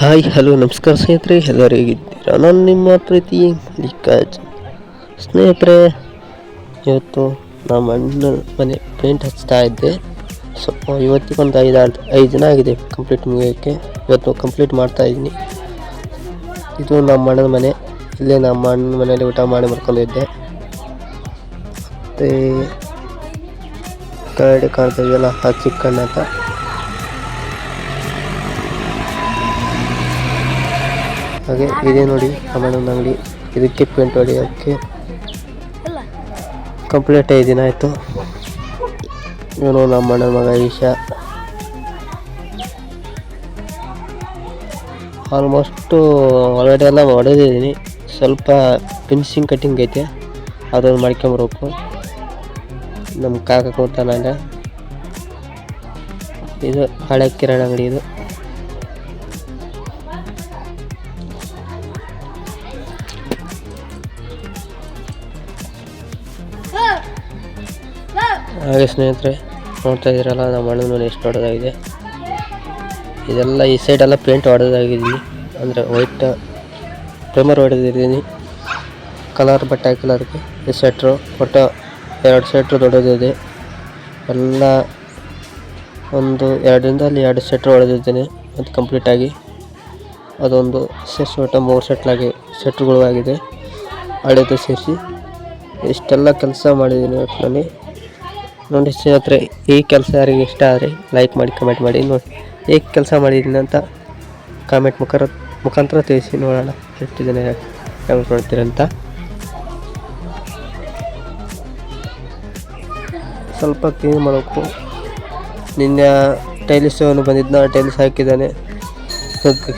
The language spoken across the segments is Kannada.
ಹಾಯ್ ಹಲೋ ನಮಸ್ಕಾರ ಸ್ನೇಹಿತರೆ, ಎಲ್ಲರೂ ಹೇಗಿದ್ದೀರಾ? ನಾನು ನಿಮ್ಮ ಪ್ರೀತಿ ಲಿಕ್ಕಾಜ್. ಸ್ನೇಹಿತರೆ, ಇವತ್ತು ನಮ್ಮ ಅಣ್ಣ ಮನೆ ಪೇಂಟ್ ಹಚ್ತಾ ಇದ್ದೆ. ಸ್ವಲ್ಪ ಇವತ್ತಿಗೊಂದು 5 ದಿನ ಆಗಿದೆ ಕಂಪ್ಲೀಟ್ ಮುಗಿಯೋಕ್ಕೆ. ಇವತ್ತು ಕಂಪ್ಲೀಟ್ ಮಾಡ್ತಾ ಇದ್ದೀನಿ. ಇದು ನಮ್ಮ ಅಣ್ಣನ ಮನೆ. ಇಲ್ಲೇ ನಮ್ಮ ಅಣ್ಣನ ಮನೆಯಲ್ಲಿ ಊಟ ಮಾಡಿ ಮಾಡ್ಕೊಂಡಿದ್ದೆ. ಮತ್ತು ಕಡೆ ಕಾಣ್ತಾ ಇದೆಯಲ್ಲ ಆ ಚಿಕ್ಕಣ್ಣ ಅಂತ. ಹಾಗೆ ಇದೇ ನೋಡಿ ಅಮ್ಮಣ್ಣನ ಅಂಗಡಿ. ಇದಕ್ಕೆ ಪೇಂಟ್ ಹೊಡೆಯೋಕ್ಕೆ ಕಂಪ್ಲೀಟ್ 5 ದಿನ ಆಯಿತು. ಇವನು ನಮ್ಮ ಅಣ್ಣನ ಮಗ ಈಶಾ. ಆಲ್ಮೋಸ್ಟು ಹೊರಗಡೆ ಎಲ್ಲ ಹೊಡೆದಿದ್ದೀನಿ. ಸ್ವಲ್ಪ ಫಿನಿಶಿಂಗ್ ಕಟ್ಟಿಂಗ್ ಐತೆ, ಅದನ್ನು ಮಾಡ್ಕೊಂಬರ್ಬೇಕು. ನಮ್ಮ ಕಾಕ ಕೂತಾನಲ್ಲ. ಇದು ಹಳೆ ಕಿರಾಣಿ ಅಂಗಡಿ. ಇದು ಹಾಗೆ ಸ್ನೇಹಿತರೆ, ನೋಡ್ತಾ ಇದ್ದೀರಲ್ಲ ನಮ್ಮ ಅಣ್ಣನ ಮನೆ ಎಷ್ಟು ದೊಡ್ಡದಾಗಿದೆ. ಇದೆಲ್ಲ ಈ ಸೈಡೆಲ್ಲ ಪೇಂಟ್ ಹೊಡೆದಾಗಿದ್ದೀನಿ, ಅಂದರೆ ವೈಟ್ ಪ್ರೈಮರ್ ಹೊಡೆದಿದ್ದೀನಿ. ಕಲರ್ ಬಟ್ಟೆ ಹಾಕಿಲ್ಲ ಅದಕ್ಕೆ. ಈ ಶೆಟ್ರು ಒಟ್ಟು 2 ಶೆಟ್ರು ದೊಡ್ಡದಿದೆ. ಎಲ್ಲ ಒಂದು 2 ಶೆಟ್ರು ಹೊಡೆದಿದ್ದೇನೆ ಅದು ಕಂಪ್ಲೀಟಾಗಿ. ಅದೊಂದು ಒಟ್ಟು 3 ಶೆಟ್ರುಗಳು ಆಗಿದೆ, ಹಳೆದು ಸೇರಿಸಿ. ಇಷ್ಟೆಲ್ಲ ಕೆಲಸ ಮಾಡಿದ್ದೀನಿ ಒಟ್ಟಿನಲ್ಲಿ. ನೋಡಿ ಸ್ನೇಹಿತರೆ, ಈ ಕೆಲಸ ಯಾರಿಗೆ ಇಷ್ಟ ಆದರೆ ಲೈಕ್ ಮಾಡಿ, ಕಮೆಂಟ್ ಮಾಡಿ. ನೋಡಿ ಹೇಗೆ ಕೆಲಸ ಮಾಡಿದ್ದೀನಿ ಅಂತ ಕಾಮೆಂಟ್ ಮುಖಾಂತರ ತಿಳಿಸಿ, ನೋಡೋಣ ಎಷ್ಟು ಜನ ಹೆಂಗೆ ನೋಡ್ತೀರಂತ. ಸ್ವಲ್ಪ ಕ್ಲೀನ್ ಮಾಡಬೇಕು. ನಿನ್ನೆ ಟೈಲಿಸ್ ಅವನು ಬಂದಿದ್ದ, ಟೈಲಿಸ್ ಹಾಕಿದ್ದಾನೆ.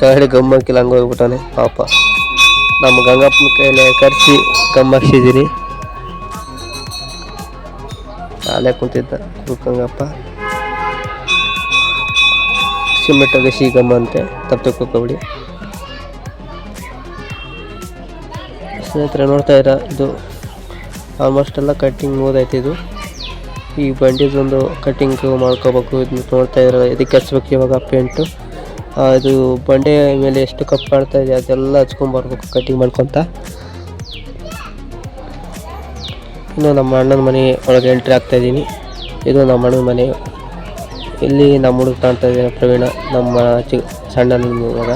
ಕೆಳಗಡೆ ಗಮ್ ಹಾಕಿಲ್ಲ, ಹಂಗೆ ಹೋಗ್ಬಿಟ್ಟಾನೆ ಪಾಪ. ನಮ್ಮ ಗಂಗಪ್ಪನ ಕೈಯಲ್ಲಿ ಕರೆಸಿ ಗಮ್ ಹಾಕ್ಸಿದ್ದೀನಿ. ಅಲ್ಲೇ ಕುಂತಿದ್ದ ಗಂಗಪ್ಪ. ಸಿಮೆಂಟಾಗಿ ಸಿಗಮ್ಮ ಅಂತೆ, ತಪ್ಪೋಗ್ಬಿಡಿ ಸ್ನೇಹಿತರೆ. ನೋಡ್ತಾ ಇರ, ಇದು ಆಲ್ಮೋಸ್ಟ್ ಎಲ್ಲ ಕಟ್ಟಿಂಗ್ ಓದೈತೆ. ಇದು ಈ ಬಂಡಿದೊಂದು ಕಟ್ಟಿಂಗ್ ಮಾಡ್ಕೋಬೇಕು. ಇದನ್ನ ನೋಡ್ತಾ ಇರೋ, ಇದಕ್ಕೆ ಹಚ್ಬೇಕು ಇವಾಗ ಪೇಂಟು. ಇದು ಬಂಡೆ ಮೇಲೆ ಎಷ್ಟು ಕಪ್ಪು ಕಾಣ್ತಾ ಇದೆ ಅದೆಲ್ಲ ಹಚ್ಕೊಂಬರ್ಬೇಕು ಕಟ್ಟಿಂಗ್ ಮಾಡ್ಕೊತ. ಇನ್ನು ನಮ್ಮ ಅಣ್ಣನ ಮನೆ ಒಳಗೆ ಎಂಟ್ರಿ ಆಗ್ತಾಯಿದ್ದೀನಿ. ಇದು ನಮ್ಮ ಅಣ್ಣನ ಮನೆ. ಇಲ್ಲಿ ನಮ್ಮ ಹುಡುಗ ಕಾಣ್ತಾ ಇದ್ದಾನೆ, ಪ್ರವೀಣ, ನಮ್ಮ ಸಣ್ಣನ ಮಗ.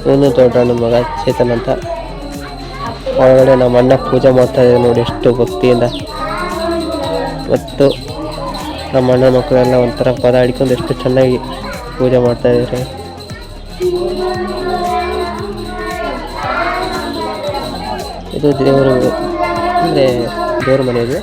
ಇವನು ದೊಡ್ಡ ಅಣ್ಣನ ಮಗ ಚೇತನ್ ಅಂತ. ಒಳಗಡೆ ನಮ್ಮ ಅಣ್ಣ ಪೂಜೆ ಮಾಡ್ತಾ ಇದ್ದಾರೆ ನೋಡಿ, ಎಷ್ಟು ಭಕ್ತಿಯಿಂದ. ಮತ್ತು ನಮ್ಮ ಅಣ್ಣನ ಮಕ್ಕಳೆಲ್ಲ ಒಂಥರ ಪದ ಹಿಡ್ಕೊಂಡು ಎಷ್ಟು ಚೆನ್ನಾಗಿ ಪೂಜೆ ಮಾಡ್ತಾ ಇದ್ದಾರೆ. ಇದು ದೇವರು ಅಂದರೆ ದೇವ್ರ ಮನೆ ಇದು.